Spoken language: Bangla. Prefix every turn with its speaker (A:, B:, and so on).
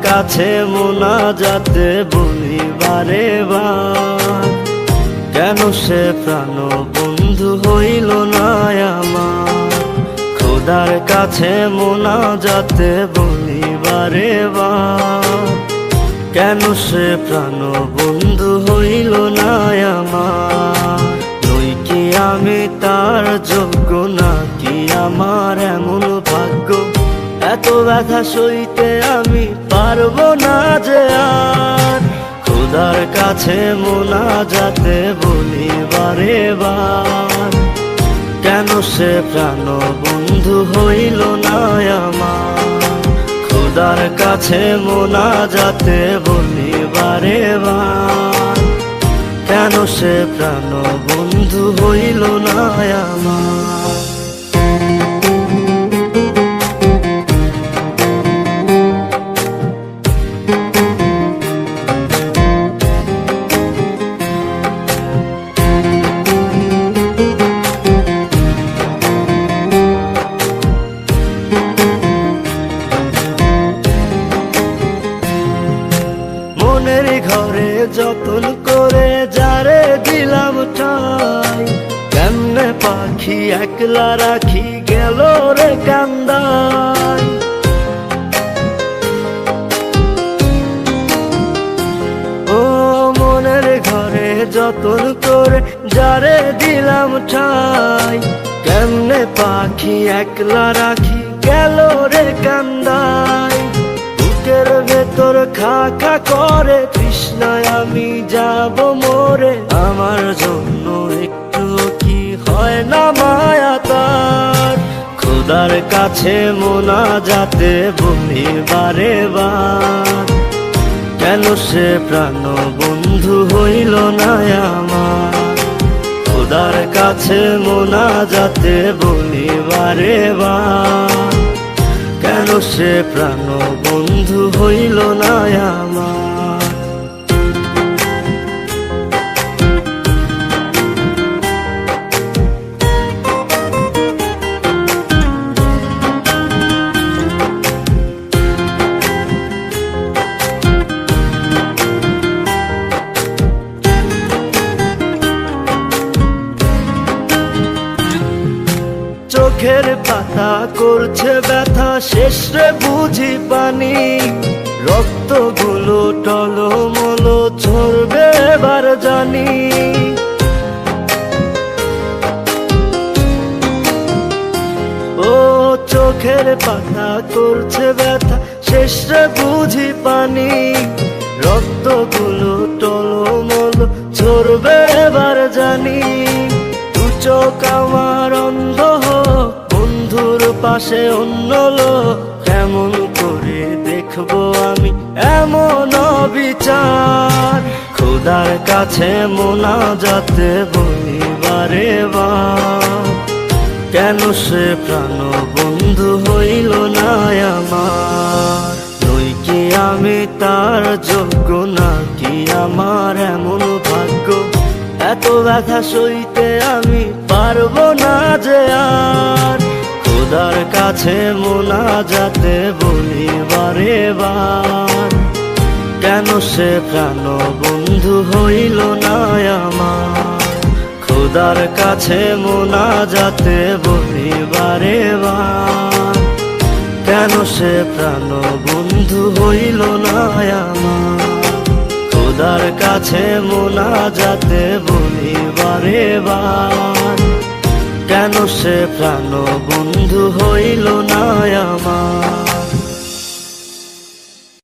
A: কাছে মোনাজাতে বলি বারে বার, কেন সে প্রাণ বন্ধু হইল না আমার। খোদার কাছে মোনাজাতে বলি বারে বার, কেন সে প্রাণ বন্ধু হইল না আমার। নই কি আমি তার যোগ্য, নাকি আমার এমন ভাগ্য, এত ব্যথা সইতে আমি পারবো না যে আর। খোদার কাছে মোনাজাতে বলি বারে বার, কেন সে প্রাণ বন্ধু হইল না আমার। খোদার কাছে মোনাজাতে বলি বারে বার, কেন সে প্রাণ বন্ধু হইল না আমার। মনের ঘরে যতন করে যারে দিলাম ঠাই, কেমনে পাখি একলা রাখি গেল রে কান্দাই। ও মনের ঘরে যতন করে যারে দিলাম ঠাই, কেমনে পাখি একলা রাখি গেল রে কান্দাই। বুকের ভেতর খা খা করে তৃষ্ণায় আমি যাব মরে, আমার জন্য একটু কি হয় না মায়া তার। খোদার কাছে মোনাজাতে বলি বারে বার, কেন সে প্রাণ বন্ধু হইল না আমার। খোদার কাছে মোনাজাতে বলি বারে বার, কেন সে প্রাণ বন্ধু হইল না আমার। চোখের পাতা করছে ব্যথা, শেষ রে বুঝি পানি। রক্তগুলো টলমলো ঝরবে এবার জানি। ও চোখের পাতা করছে ব্যথা, শেষ রে বুঝি পানি। রক্তগুলো টলমলো ঝরবে এবার জানি। দু চোখ আমার অন্ধ হোক, বন্ধুর পাশে অন্য লোক, কেমন করে দেখবো আমি এমন অবিচার। খোদার কাছে মোনাজাতে বলি বারে বার, কেন সে প্রাণ বন্ধু হইল না আমার। নই কি আমি তার যোগ্য, নাকি আমার এমন ভাগ্য, এত ব্যথা সইতে আমি পারবো না যে আর। খোদার কাছে মোনাজাতে বলি বারে বার, কেন সে প্রাণ বন্ধু হইল না আমার। খোদার কাছে মোনাজাতে বলি বারে বার, কেন সে প্রাণ বন্ধু হইল না আমার। খোদার কাছে মোনাজাতে বলি বারে বার, কেন সে প্রাণ বন্ধু হইল না আমার।